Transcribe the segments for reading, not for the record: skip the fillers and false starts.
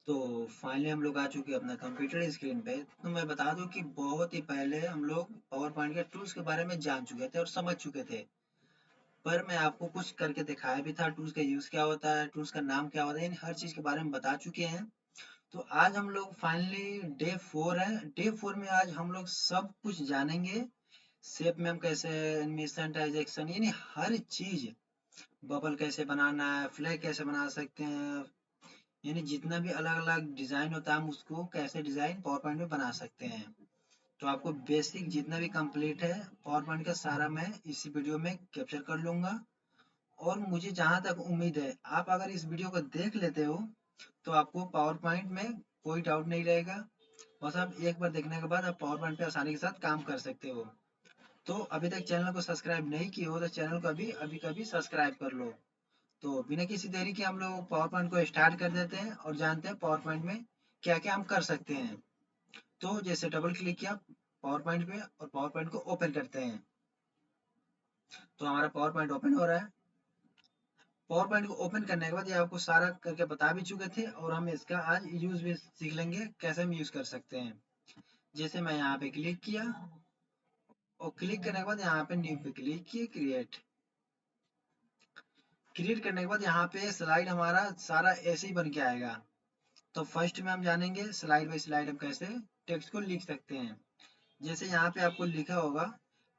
तो फाइनली हम लोग आ चुके हैं अपना कंप्यूटर स्क्रीन पे। तो मैं बता दूं कि बहुत ही पहले हम लोग पावर पॉइंट के टूल्स के बारे में जान चुके थे और समझ चुके थे, पर मैं आपको कुछ करके दिखाया भी था। टूल्स का यूज क्या होता है, टूल्स का नाम क्या होता है, यानी हर चीज के बारे में बता चुके हैं। तो आज हम लोग फाइनली डे 4 है। डे 4 में आज हम लोग सब कुछ जानेंगे। शेप में हम कैसे एनिमेशन, ट्रांजेक्शन, यानी हर चीज, बबल कैसे बनाना है, फ्लैग कैसे बना सकते हैं, यानी जितना भी अलग अलग डिजाइन होता है हम उसको कैसे डिजाइन पावर पॉइंट में बना सकते हैं। तो आपको बेसिक जितना भी कंप्लीट है पावर पॉइंट का सारा मैं इसी वीडियो में कैप्चर कर लूंगा। और मुझे जहां तक उम्मीद है, आप अगर इस वीडियो को देख लेते हो तो आपको पावर पॉइंट में कोई डाउट नहीं रहेगा। बस आप एक बार देखने के बाद आप पावर पॉइंट पे आसानी के साथ काम कर सकते हो। तो अभी तक चैनल को सब्सक्राइब नहीं किए हो तो चैनल को अभी अभी कभी सब्सक्राइब कर लो। तो बिना किसी देरी के हम लोग पावर पॉइंट को स्टार्ट कर देते हैं और जानते हैं पावर पॉइंट में क्या क्या हम कर सकते हैं। तो जैसे डबल क्लिक किया पावर पॉइंट पे और पावर पॉइंट को ओपन करते हैं, तो हमारा पावर पॉइंट ओपन हो रहा है। पावर पॉइंट को ओपन करने के बाद ये आपको सारा करके बता भी चुके थे और हम इसका आज यूज भी सीख लेंगे कैसे हम यूज कर सकते हैं। जैसे मैं यहाँ पे क्लिक किया और क्लिक करने के बाद यहाँ पे न्यू पे क्लिक किए, क्रिएट। क्रिएट करने के बाद यहाँ पे स्लाइड हमारा सारा ऐसे ही बन के आएगा। तो फर्स्ट में हम जानेंगे स्लाइड बाय स्लाइड हम कैसे टेक्स्ट को लिख सकते हैं। जैसे यहाँ पे आपको लिखा होगा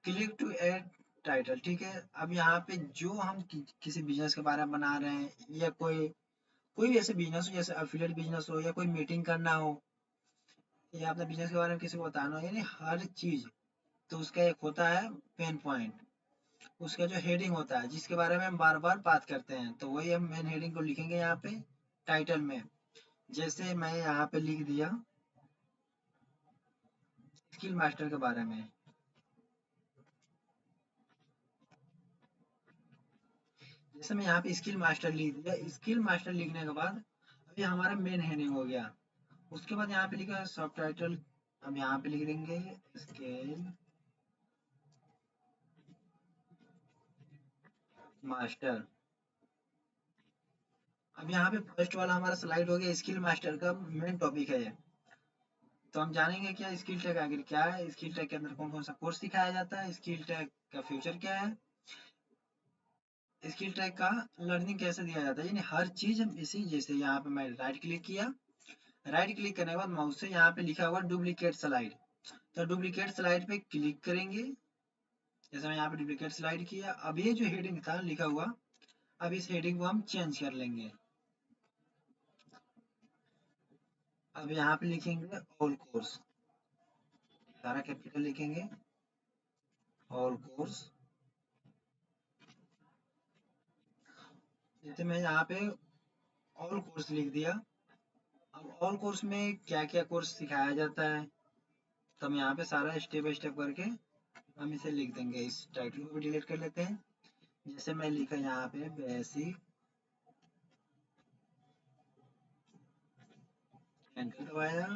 क्लिक टू ऐड टाइटल, ठीक है। अब यहाँ पे जो हम किसी बिजनेस के बारे में बना रहे हैं या कोई कोई भी ऐसे बिजनेस हो, जैसे अफिलिएट बिजनेस हो या कोई मीटिंग करना हो या अपने बिजनेस के बारे में किसी को बताना हो, यानी हर चीज। तो उसका एक होता है पेन पॉइंट, उसका जो हेडिंग होता है जिसके बारे में हम बार बार बात करते हैं, तो वही हम मेन हेडिंग को लिखेंगे यहाँ पे टाइटल में। जैसे मैं यहाँ पे लिख दिया स्किल मास्टर के बारे में। जैसे मैं यहाँ पे स्किल मास्टर लिख दिया, स्किल मास्टर लिखने के बाद अभी हमारा मेन हेडिंग हो गया। उसके बाद यहाँ पे लिखा है सब टाइटल, हम यहाँ पे लिख देंगे स्किल मास्टर। अब यहाँ पे फर्स्ट वाला हमारा स्लाइड हो गया, स्किल मास्टर का मेन टॉपिक है ये। तो हम जानेंगे क्या स्किल टैग आखिर क्या है, स्किल टैग के अंदर कौन कौन सा कोर्स सिखाया जाता है, स्किल टैग का फ्यूचर क्या है, स्किल टैग का लर्निंग कैसे दिया जाता है, यानी हर चीज हम इसी। जैसे यहाँ पे मैं राइट क्लिक किया, राइट क्लिक करने के बाद माउस से यहाँ पे लिखा हुआ डुप्लीकेट स्लाइड, तो डुप्लीकेट स्लाइड पे क्लिक करेंगे। जैसे मैं यहाँ पे डुप्लीकेट स्लाइड किया, अब ये जो हेडिंग था लिखा हुआ, अब इस हेडिंग को हम चेंज कर लेंगे। अब यहाँ पे लिखेंगे ऑल कोर्स, सारा कैपिटल लिखेंगे, ऑल कोर्स। जैसे मैं यहाँ पे ऑल कोर्स लिख दिया। अब ऑल कोर्स में क्या क्या कोर्स सिखाया जाता है, तो हम यहाँ पे सारा स्टेप बाय स्टेप करके हम इसे लिख देंगे। इस टाइटल को भी डिलीट कर लेते हैं। जैसे मैं लिखा यहाँ पे बेसिक, एंटर दबाया,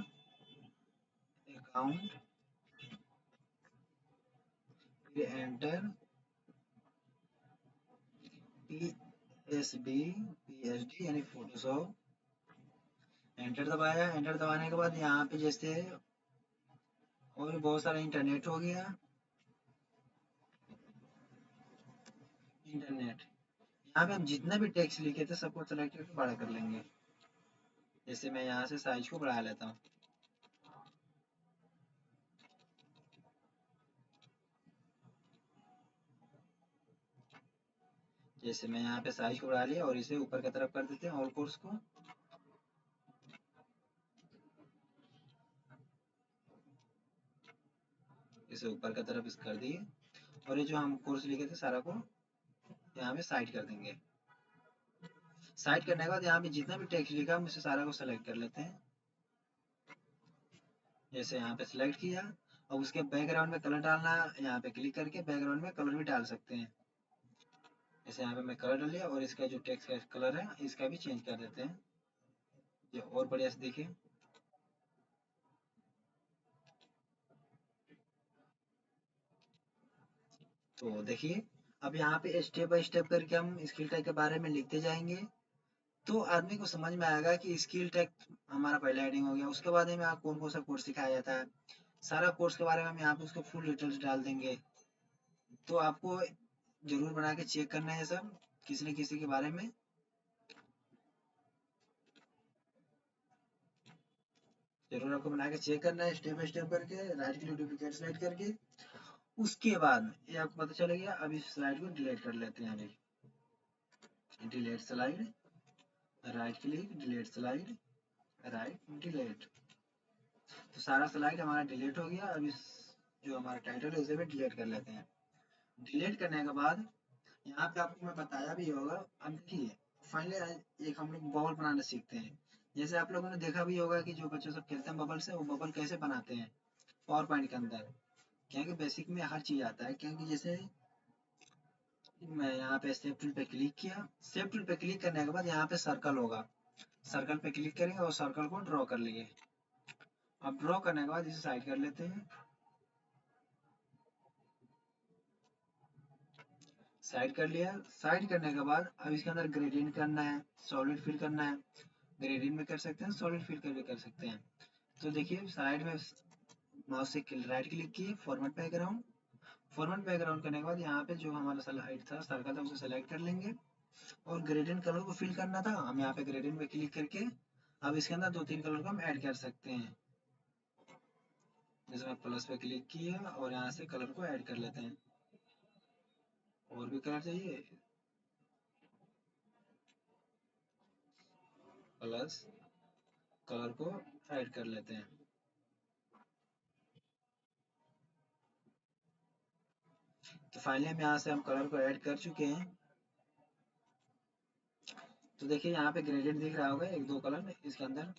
अकाउंट, फिर एंटर, पीएसडी, पीएचडी यानी फोटोशॉप, एंटर दबाया। एंटर दबाने के बाद यहाँ पे जैसे और भी बहुत सारा इंटरनेट हो गया, इंटरनेट। यहाँ पे हम जितना भी टेक्स्ट लिखे थे सबको सेलेक्ट करके बड़ा कर लेंगे। जैसे मैं यहाँ से साइज को बढ़ा लेता हूँ। जैसे मैं यहाँ पे साइज को बढ़ा लिया और इसे ऊपर की तरफ कर देते हैं ऑल कोर्स को। इसे ऊपर की तरफ इस कर दिए और ये जो हम कोर्स लिखे थे सारा को यहाँ पे साइड कर देंगे। साइड करने के बाद यहाँ पे जितना भी टेक्स्ट लिखा हम इसे सारा को सेलेक्ट कर लेते हैं। जैसे यहाँ पे सिलेक्ट किया और उसके बैकग्राउंड में कलर डालना, यहाँ पे क्लिक करके बैकग्राउंड में कलर भी डाल सकते हैं। जैसे यहाँ पे मैं कलर डाल लिया और इसका जो टेक्स्ट का कलर है इसका भी चेंज कर देते हैं, ये और बढ़िया से दिखे। तो देखिए अब यहाँ पे स्टेप बाय स्टेप करके हम स्किल टैग के बारे में लिखते जाएंगे। तो आदमी को समझ में आएगा कि स्किल टैग हमारा पहला हेडिंग हो गया। उसके बाद में आप कौन कौन सा कोर्स सिखाया जाता है, सारा कोर्स के बारे में हम यहाँ पे उसको फुल डिटेल्स डाल देंगे। तो आपको जरूर बना के चेक करना है सब किसी न किसी के बारे में। जरूर आपको बना के चेक करना है स्टेप बाय स्टेप करके, राइट क्लिक डुप्लीकेट स्लाइड करके। उसके बाद ये आपको पता चल गया। अब इस स्लाइड को डिलीट कर लेते हैं। अभी delete slide, right click delete slide, right delete. तो सारा स्लाइड हमारा डिलीट हो गया। अब इस जो हमारा टाइटल है उसे भी डिलीट कर लेते हैं। डिलीट करने के बाद यहाँ पे आपको मैं बताया भी होगा। अब देखिए फाइनली एक हम लोग बबल बनाना सीखते हैं। जैसे आप लोगों ने देखा भी होगा कि जो बच्चे सब खेलते हैं बबल से, वो बबल कैसे बनाते हैं पावर पॉइंट के अंदर। क्योंकि बेसिक में हर चीज आता है। क्योंकि जैसे मैं यहाँ पे सेव टूल पे क्लिक किया, सेव टूल पे क्लिक करने के बाद यहाँ पे सर्कल होगा, सर्कल पे क्लिक करेंगे और सर्कल को ड्रॉ कर लिए। अब ड्रॉ करने के बाद इसे साइड कर लेते हैं। साइड कर लिया। साइड करने के बाद अब इसके अंदर ग्रेडियंट करना है, सॉलिड फिल करना है। ग्रेडियंट में कर सकते हैं, सॉलिड फिल कर भी कर सकते हैं। तो देखिए साइड में माउस से राइट क्लिक किए, फॉर्मेट बैकग्राउंड। फॉर्मेट बैकग्राउंड करने के बाद यहाँ पे जो हमारा स्लाइड था, सर्कल था, उसे सेलेक्ट कर लेंगे। और ग्रेडियंट कलर को फिल करना था, हम यहाँ पे ग्रेडियंट पे क्लिक करके अब इसके अंदर दो तीन कलर को हम ऐड कर सकते हैं। जैसे मैं प्लस पे क्लिक किया और यहाँ से कलर को ऐड कर लेते हैं। और भी कलर चाहिए, प्लस कलर को ऐड कर लेते हैं। तो फाइनली हम यहाँ से हम कलर को ऐड कर चुके हैं। तो देखिए यहाँ पे ग्रेडियंट दिख रहा होगा एक दो कलर इसके अंदर।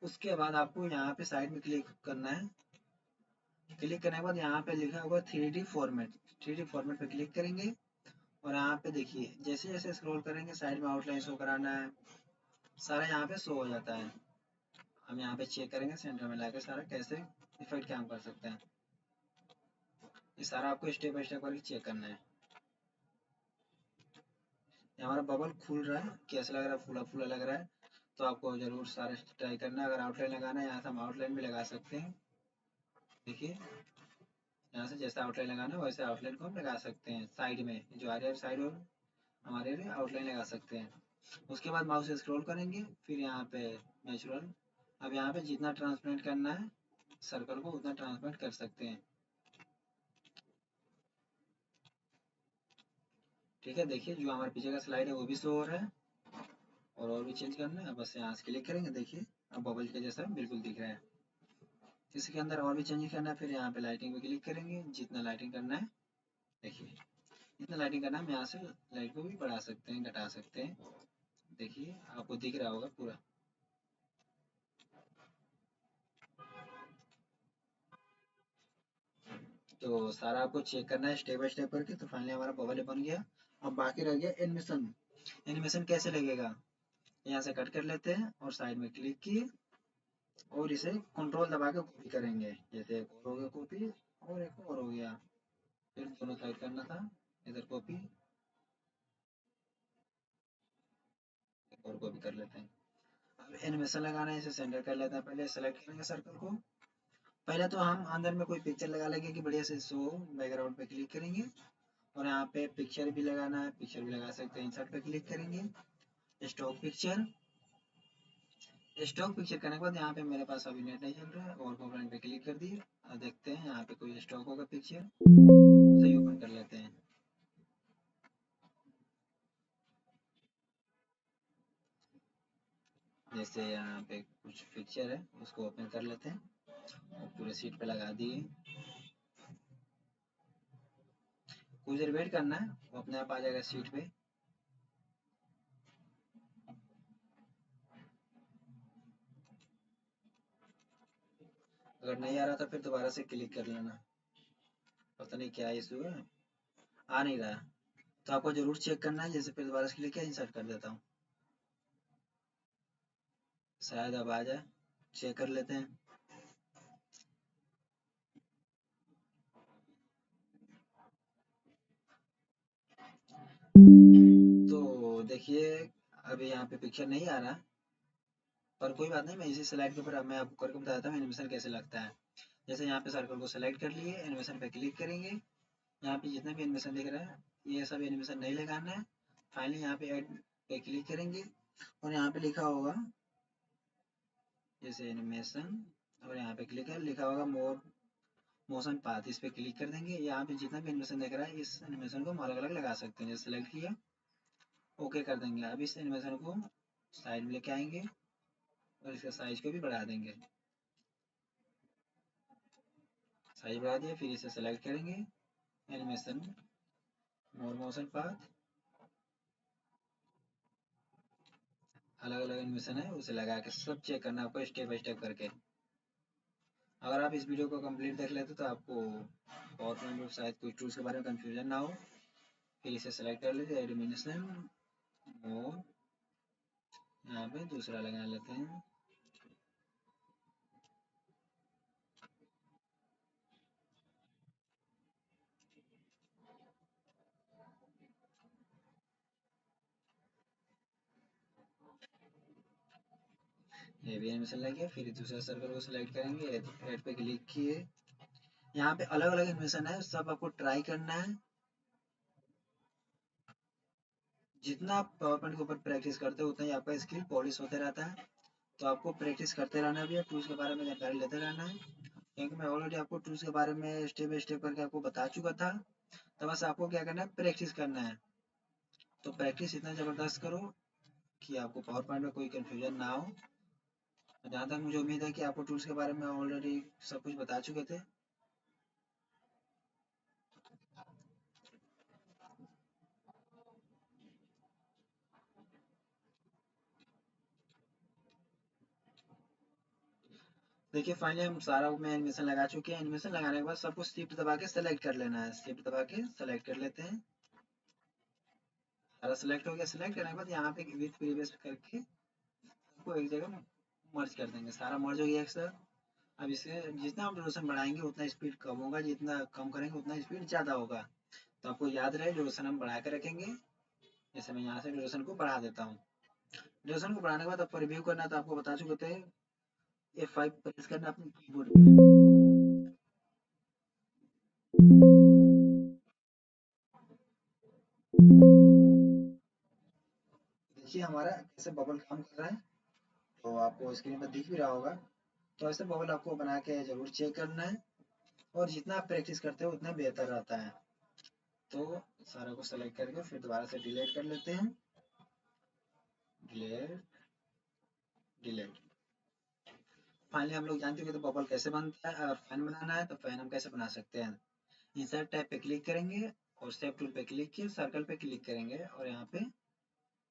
उसके बाद आपको यहाँ पे साइड में क्लिक करना है। क्लिक करने के बाद यहाँ पे लिखा होगा 3D फॉर्मेट। 3D फॉर्मेट पे क्लिक करेंगे और यहाँ पे देखिए जैसे जैसे स्क्रॉल करेंगे साइड में आउटलाइन शो कराना है, सारा यहाँ पे शो हो जाता है। हम यहाँ पे चेक करेंगे सेंटर में लाके सारा कैसे इफेक्ट काम कर सकते हैं। ये सारा आपको स्टेप बाय स्टेप करके चेक करना है। ये हमारा बबल खुल रहा है, कैसा लग रहा है, फूला फूला लग रहा है। तो आपको जरूर सारा ट्राई करना है। अगर आउटलाइन लगाना है यहाँ से हम आउटलाइन भी लगा सकते हैं। देखिए यहाँ से जैसा आउटलाइन लगाना है वैसे आउटलाइन को हम लगा सकते हैं। साइड में जो आ रहा है साइड और हमारे लिए आउटलाइन लगा सकते हैं। उसके बाद माउस से स्क्रॉल करेंगे, फिर यहाँ पे नेचुरल। अब यहाँ पे जितना ट्रांसपेरेंट करना है सर्कल को उतना ट्रांसपेरेंट कर सकते हैं। ठीक है, देखिए जो हमारे पीछे का स्लाइड है वो भी शो हो रहा है। और भी चेंज करना है, बस यहाँ से क्लिक करेंगे। देखिए अब बबल के जैसा बिल्कुल दिख रहा है। इसके अंदर और भी चेंज करना है, फिर यहाँ पे लाइटिंग पे क्लिक करेंगे। जितना लाइटिंग करना है, देखिए जितना लाइटिंग करना है हम यहाँ से लाइट को भी बढ़ा सकते हैं, घटा सकते हैं। देखिए आपको दिख रहा होगा पूरा। तो सारा आपको चेक करना है स्टेप बाय स्टेप करके। तो फाइनली हमारा बबल बन गया। अब बाकी रह गया एनिमेशन। एनिमेशन कैसे लगेगा, यहाँ से कट कर लेते हैं और साइड में क्लिक किए और इसे कंट्रोल दबा के कॉपी करेंगे। जैसे एक और हो गया कॉपी और एक और हो गया। फिर दोनों साइड करना था, इधर कॉपी और कॉपी कर लेते हैं। अब एनिमेशन लगाना है, इसे सेंटर कर लेते हैं। पहले सेलेक्ट करेंगे सर्कल को। पहले तो हम अंदर में कोई पिक्चर लगा लेंगे कि बढ़िया से शो। बैकग्राउंड पे क्लिक करेंगे और यहाँ पे पिक्चर भी लगाना है, पिक्चर भी लगा सकते हैं। इंसर्ट पे क्लिक करेंगे, स्टॉक पिक्चर। स्टॉक पिक्चर करने के बाद यहाँ पे मेरे पास अभी नेट नहीं चल रहा है और कॉम्पोनेंट पे क्लिक कर दिए। अब देखते हैं यहाँ पे कोई स्टॉक होगा पिक्चर, उसे ओपन कर लेते हैं। जैसे यहाँ पे कुछ पिक्चर है उसको ओपन कर लेते हैं और पूरे सीट पे लगा दिए। कुछ देर वेट करना है, वो अपने आप आ जाएगा सीट पे। अगर नहीं आ रहा था फिर दोबारा से क्लिक कर लेना। पता नहीं क्या इशू है, आ नहीं रहा। तो आपको जरूर चेक करना है। जैसे फिर दोबारा से क्लिक किया, इंसर्ट कर देता हूँ, शायद अब आ जाए। चेक कर लेते हैं। तो देखिए अभी यहाँ पे पिक्चर नहीं आ रहा, पर कोई बात नहीं, मैं इसी स्लाइड के ऊपर मैं आपको करके बता देता हूँ एनिमेशन कैसे लगता है। जैसे यहाँ पे सर्कल को सेलेक्ट कर लिए, एनिमेशन पे क्लिक करेंगे, यहाँ पे जितना भी एनिमेशन दिख रहा है ये सब एनिमेशन नहीं लगाना है। फाइनली यहाँ पे ऐड पे क्लिक करेंगे और यहाँ पे लिखा होगा जैसे एनिमेशन, और यहाँ पे क्लिक कर लिखा होगा मोर मोशन पाथ, इस पे क्लिक कर देंगे। यहाँ पे जितना भी एनिमेशन दिख रहा है इस एनिमेशन को हम अलग अलग लगा सकते हैं। जैसे सेलेक्ट किया, ओके कर देंगे। अब इस एनिमेशन को साइड में लेके आएंगे और इसका साइज को भी बढ़ा देंगे। साइज बढ़ा दिया, फिर इसे सेलेक्ट करेंगे, एनिमेशन मोर मोशन पाथ, अलग अलग एनिमेशन है उसे लगा के सब चेक करना आपको स्टेप बाय स्टेप करके। अगर आप इस वीडियो को कंप्लीट देख लेते तो आपको पावर पॉइंट में शायद कोई टूल्स के बारे में कंफ्यूजन ना हो। फिर इसे सेलेक्ट कर लीजिए, एनिमेशन मोर, यहाँ पे दूसरा लगा लेते हैं। ये भी एनिमेशन लग गया। फिर दूसरा सर्कल को सिलेक्ट करेंगे, ऐड पे क्लिक किए, यहाँ पे अलग अलग एनिमेशन है, सब आपको ट्राई करना है। जितना आप पावर पॉइंट के ऊपर प्रैक्टिस करते हो उतना ही आपका स्किल पॉलिश होते रहता है। तो आपको प्रैक्टिस करते रहना भी है, टूल्स के बारे में जानकारी लेते रहना है, क्योंकि मैं ऑलरेडी आपको टूल्स के बारे में स्टेप बाय स्टेप करके आपको बता चुका था। तो बस आपको क्या करना है, प्रैक्टिस करना है। तो प्रैक्टिस इतना ज़बरदस्त करो कि आपको पावर पॉइंट में कोई कंफ्यूजन ना हो। जहाँ तक मुझे उम्मीद है कि आपको टूल्स के बारे में ऑलरेडी सब कुछ बता चुके थे। देखिए फाइनली हम सारा में एनिमेशन लगा चुके हैं। एनिमेशन लगाने के बाद सबको शिफ्ट दबा के सेलेक्ट कर लेना है। शिफ्ट दबा के सेलेक्ट कर लेते हैं। सारा सेलेक्ट हो गया। सेलेक्ट करने के बाद यहाँ पे विथ प्रीवियस करके सबको एक जगह मर्ज कर देंगे। सारा मर्ज हो गया एक साथ। अब इसे जितना हम ड्यूरेशन बढ़ाएंगे उतना स्पीड कम होगा, जितना कम करेंगे उतना स्पीड ज़्यादा होगा। तो आपको याद रहे ड्यूरेशन हम बढ़ा के रखेंगे। जैसे मैं यहाँ से ड्यूरेशन को बढ़ा देता हूँ। ड्यूरेशन को बढ़ाने के बाद आपको रिव्यू करना तो आपको बता चुके थे, F5 प्रेस करना अपने कीबोर्ड पे। देखिए हमारा कैसे बबल काम कर रहा है, तो आपको स्क्रीन पर दिख भी रहा होगा। तो ऐसे बबल आपको बना के जरूर चेक करना है, और जितना आप प्रैक्टिस करते हो उतना बेहतर रहता है। तो सारा को सेलेक्ट करके फिर दोबारा से डिलीट कर लेते हैं। Delete, delete. फाइनली हम लोग जान चुके थे बबल कैसे बनता है। अगर फैन बनाना है तो फैन हम कैसे बना सकते हैं। इंसर्ट टैब पे क्लिक करेंगे और शेप टूल पे क्लिक किए, सर्कल पे क्लिक करेंगे और यहाँ पे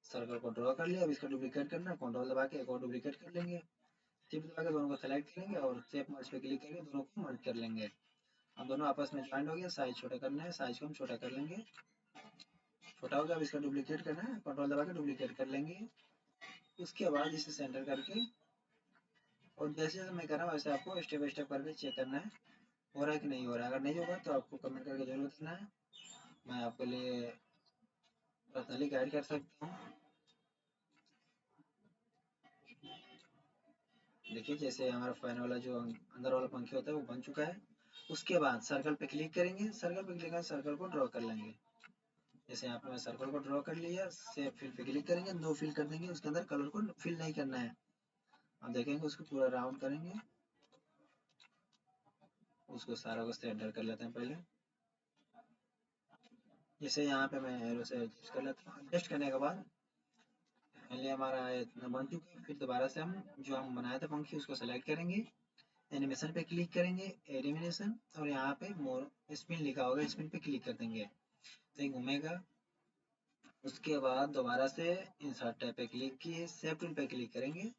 सर्कल को ड्रॉ कर लिया। अब इसका डुप्लीकेट करना है, कंट्रोल दबा के एक और डुप्लीकेट कर लेंगे। शिफ्ट दबा के दोनों को सेलेक्ट करेंगे और शेप मर्ज पे क्लिक करके दोनों को मर्ज कर लेंगे। अब दोनों आपस में ज्वाइंट हो गया। साइज छोटा करना है, साइज को हम छोटा कर लेंगे। छोटा हो गया। अब इसका डुप्लीकेट करना है, कंट्रोल दबा के डुप्लीकेट कर लेंगे। उसके बाद इसे सेंटर करके, और जैसे जैसे मैं कर रहा हूँ वैसे आपको स्टेप बाय स्टेप करके चेक करना है हो रहा है कि नहीं हो रहा है। अगर नहीं होगा तो आपको कमेंट करके जरूर बताना है, मैं आपके लिए पर्सनली गाइड कर सकता हूँ। देखिए जैसे हमारा फैन वाला जो अंदर वाला पंखे होता है वो बन चुका है। उसके बाद सर्कल पे क्लिक करेंगे, सर्कल पे क्लिक कर सर्कल को ड्रॉ कर लेंगे। जैसे यहाँ पे मैं सर्कल को ड्रॉ कर लिया, सेव फिल पे क्लिक करेंगे, नो फिल कर देंगे। उसके अंदर कलर को फिल नहीं करना है। अब देखेंगे उसको पूरा राउंड करेंगे, उसको सारा को सेंटर कर लेते हैं पहले। जैसे यहाँ पे मैं एरो से एडजस्ट कर लेता हूँ। एडजस्ट करने के बाद पहले हमारा इतना बन चुका है। फिर दोबारा से हम जो हम बनाए थे पंखी उसको सेलेक्ट करेंगे, एनिमेशन पे क्लिक करेंगे, एनिमेशन, और यहाँ पे मोर स्पिन लिखा होगा, स्पिन पे क्लिक कर देंगे तो ये घूमेगा। उसके बाद दोबारा से इंसर्ट टैब पे क्लिक किए, सेव टूल पे क्लिक करेंगे।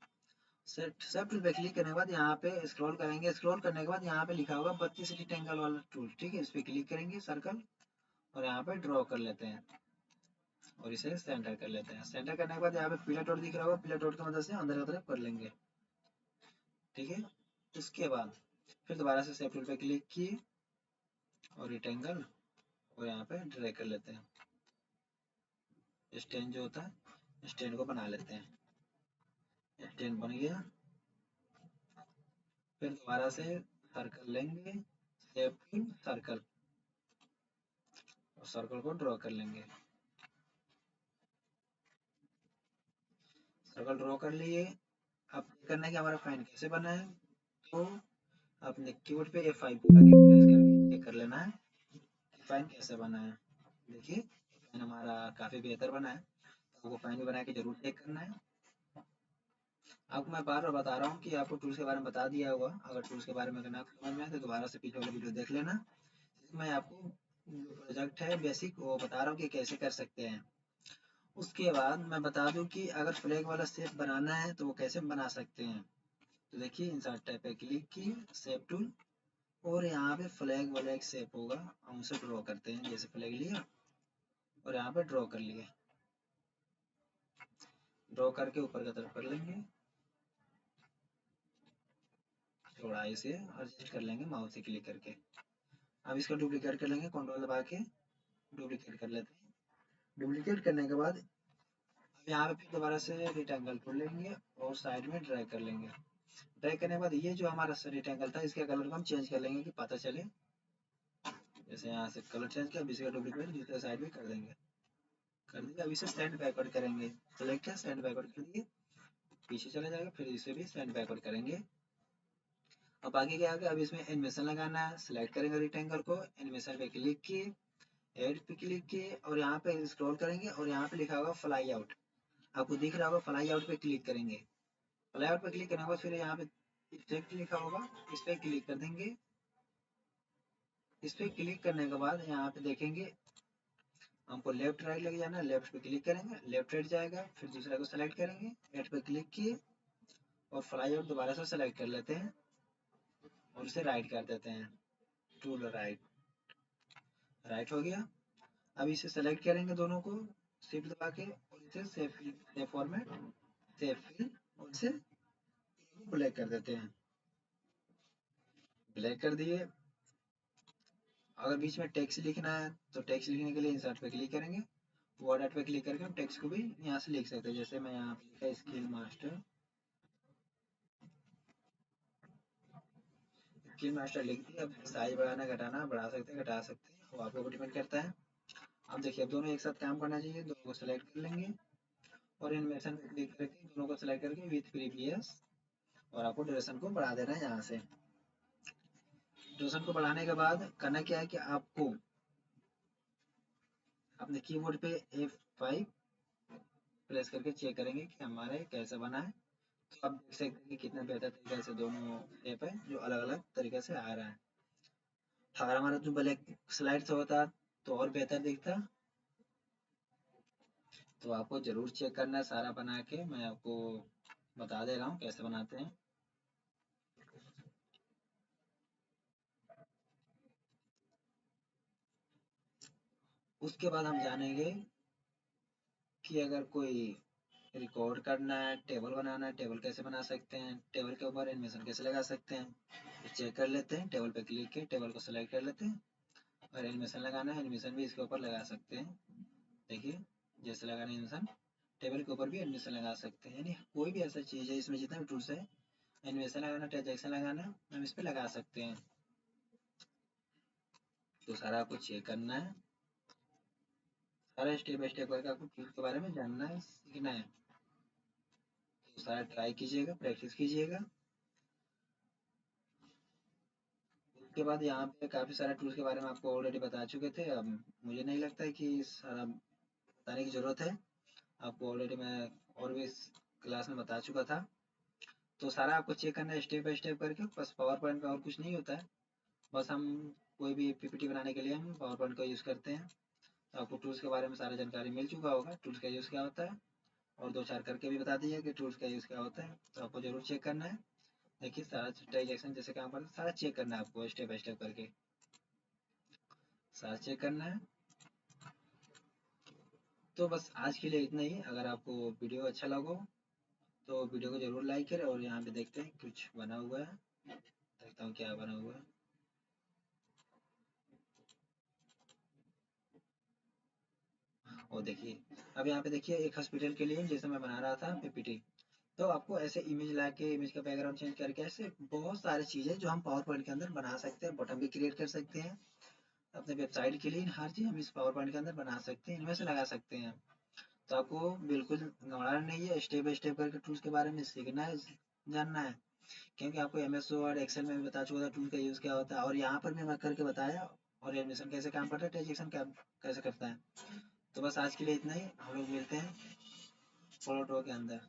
सेव टूल पे क्लिक करने के बाद यहाँ पे स्क्रॉल करेंगे। स्क्रॉल करने के बाद यहाँ पे लिखा होगा 32 रेक्टेंगल वाला टूल, ठीक है, इस पे क्लिक करेंगे सर्कल, और यहाँ पे ड्रॉ कर लेते हैं और इसे सेंटर कर लेते हैं। सेंटर करने के बाद यहाँ पे पीला डॉट दिख रहा होगा, पीला डॉट की मदद से अंदर की तरफ कर लेंगे, ठीक है। उसके बाद फिर दोबारा से सेव टूल पे क्लिक किए और रेक्टेंगल, और यहाँ पे ड्रैग कर लेते हैं, स्टैंड जो होता है स्टैंड को बना लेते हैं। स्टैंड बन गया। फिर दोबारा से सर्कल लेंगे, शेप टूल, सर्कल, और सर्कल को ड्रॉ कर लेंगे। सर्कल ड्रॉ कर लिए। अब करना है कि हमारा फाइन कैसे बना है, तो अपने कीबोर्ड पे F5 आके प्रेस करके चेक कर लेना है कि फाइन कैसे बना है। देखिए फाइन हमारा काफ़ी बेहतर बना है। तो आपको फाइन भी बना के जरूर चेक करना है। आपको मैं बार बार बता रहा हूँ कि आपको टूल्स के बारे में बता दिया होगा। अगर टूल्स के बारे में अगर ना समझ में आए तो दोबारा से पीछे वाला वीडियो देख लेना। मैं आपको जो प्रोजेक्ट है बेसिक वो बता रहा हूँ कि कैसे कर सकते हैं। उसके बाद मैं बता दूं कि अगर फ्लैग वाला शेप बनाना है तो वो कैसे बना सकते हैं। तो देखिए इंसर्ट टैब पे क्लिक की, शेप टूल, और यहाँ पे फ्लैग वाला एक शेप होगा, हम उसे ड्रॉ करते हैं। जैसे फ्लैग लिया और यहाँ पे ड्रॉ कर लिए। ड्रॉ करके ऊपर की तरफ कर लेंगे, थोड़ा इसे एडजस्ट कर लेंगे माउस से क्लिक करके। अब इसका डुप्लीकेट कर लेंगे, कंट्रोल दबा के डुप्लीकेट कर लेते हैं। डुप्लीकेट करने के बाद अब यहाँ पे फिर दोबारा से रेक्टेंगल टूल लेंगे और साइड में ड्रैग कर लेंगे। ड्रैग करने के बाद ये जो हमारा रेक्टेंगल था इसके कलर को हम चेंज कर लेंगे कि पता चले। जैसे यहाँ से कलर चेंज किया, अब इसका डुप्लीकेट दूसरे साइड में कर देंगे। कर दिया। अब इसे सेंड बैकवर्ड करेंगे। सेलेक्ट है, सेंड बैकवर्ड कर दिए, पीछे चला जाएगा। फिर इसे भी सेंड बैकवर्ड करेंगे। अब आगे क्या आगे, अब इसमें एनिमेशन लगाना है। सिलेक्ट करेंगे रेक्टेंगल को, एनिमेशन पे क्लिक किए, एड पे क्लिक किए और यहाँ पे स्क्रॉल करेंगे और यहाँ पे लिखा होगा फ्लाई आउट। आपको दिख रहा होगा, फ्लाई आउट पे क्लिक करेंगे। फ्लाई आउट पे क्लिक करने के बाद फिर यहाँ पे इफेक्ट लिखा होगा, इस पे क्लिक कर देंगे। इस पे क्लिक करने के बाद यहाँ पे देखेंगे हमको लेफ्ट राइट लग जाना है। लेफ्ट पे क्लिक करेंगे, लेफ्ट राइट जाएगा। फिर दूसरा को सेलेक्ट करेंगे, एड पे क्लिक किए और फ्लाई आउट दोबारा से सेलेक्ट कर लेते हैं और इसे राइट कर देते हैं। टूल राइट, राइट हो गया। अब इसे सेलेक्ट करेंगे दोनों को, शिफ्ट दबा के, और इसे सेव फॉर्मेट, सेव फिल, और इसे ब्लैक कर देते हैं। ब्लैक कर दिए। अगर बीच में टेक्स्ट लिखना है तो टेक्स्ट लिखने के लिए इंसर्ट पे क्लिक करेंगे, वर्ड आर्ट पे क्लिक करके हम टेक्स्ट को भी यहाँ से लिख सकते हैं। जैसे मैं यहाँ पे लिखा स्किल मास्टर, स्किल मास्टर लिख दिया। अब साइज बढ़ाना घटाना बढ़ा सकते हैं, घटा सकते हैं, वो आपको डिपेंड करता है। अब देखिए अब दोनों एक साथ काम करना चाहिए। दोनों को सेलेक्ट कर लेंगे और एनिमेशन पे क्लिक करके दोनों को सेलेक्ट करके विथ प्रीवियस, और आपको ड्यूरेशन को बढ़ा देना है। यहाँ से ड्यूरेशन को बढ़ाने के बाद करना क्या है कि आपको अपने कीबोर्ड पे F5 प्रेस करके चेक करेंगे कि हमारा कैसा बना है। तो आप देख सकते हैं कि कितना बेहतर तरीके से दोनों ऐप है जो अलग अलग तरीके से आ रहा है। अगर हमारा जो ब्लैक स्लाइड से होता तो और बेहतर दिखता। तो आपको जरूर चेक करना है सारा बना के। मैं आपको बता दे रहा हूँ कैसे बनाते हैं। उसके बाद हम जानेंगे कि अगर कोई रिकॉर्ड करना है, टेबल बनाना है, टेबल कैसे बना सकते हैं, टेबल के ऊपर एनिमेशन कैसे लगा सकते हैं। तो चेक कर लेते हैं। टेबल पे क्लिक किए, टेबल को सेलेक्ट कर लेते हैं और एनिमेशन लगाना है, एनिमेशन भी इसके ऊपर लगा सकते हैं। देखिए जैसे लगाना एनिमेशन, टेबल के ऊपर भी एनिमेशन लगा सकते हैं। यानी कोई भी ऐसा चीज़ है इसमें जितना भी टूल्स है, एनिमेशन लगाना, ट्रांजैक्शन लगाना, हम इस पर लगा सकते हैं। तो सारा आपको चेक करना है, सारा स्टेप बाय स्टेप करके आपको टूल्स के बारे में जानना है, सीखना है। तो सारा ट्राई कीजिएगा, प्रैक्टिस कीजिएगा। उसके बाद यहाँ पे काफ़ी सारे टूल्स के बारे में आपको ऑलरेडी बता चुके थे। अब मुझे नहीं लगता है कि सारा बताने की ज़रूरत है। आपको ऑलरेडी मैं और भी इस क्लास में बता चुका था। तो सारा आपको चेक करना है स्टेप बाय स्टेप करके। बस पावर पॉइंट में और कुछ नहीं होता है। बस हम कोई भी पीपीटी बनाने के लिए हम पावर पॉइंट का यूज़ करते हैं। तो आपको टूल्स के बारे में सारी जानकारी मिल चुका होगा, टूल्स का यूज़ क्या होता है, और दो चार करके भी बता दिया कि टूल्स का यूज़ क्या होता है। तो आपको जरूर चेक करना है। देखिए सारा ट्रांजैक्शन जैसे काम करता है सारा चेक करना है आपको स्टेप बाय स्टेप करके, सारा चेक करना है। तो बस आज के लिए इतना ही। अगर आपको वीडियो अच्छा लगा तो वीडियो को जरूर लाइक करें। और यहाँ पे देखते हैं कुछ बना हुआ है, देखता हूँ क्या बना हुआ है। वो देखिए, अब यहाँ पे देखिए एक हॉस्पिटल के लिए जैसे मैं बना रहा था पीपीटी, तो आपको ऐसे इमेज लाके इमेज का बैकग्राउंड चेंज करके ऐसे बहुत सारी चीजें जो हम पावर पॉइंट के अंदर बना सकते हैं, बटन भी क्रिएट कर सकते हैं अपने वेबसाइट के लिए, हर चीज हम इस पावर पॉइंट के अंदर बना सकते हैं, इनमें से लगा सकते हैं। तो आपको बिल्कुल घबराना नहीं है, स्टेप बाय स्टेप करके टूल्स के बारे में सीखना है, जानना है, क्योंकि आपको एमएस वर्ड एक्सेल में भी बता चुका था टूल का यूज क्या होता है, और यहाँ पर भी मैं करके बताया, और एनिमेशन कैसे काम करता है, ट्रांजेक्शन क्या कैसे करता है। तो बस आज के लिए इतना ही, हम लोग मिलते हैं प्रोडक्ट के अंदर।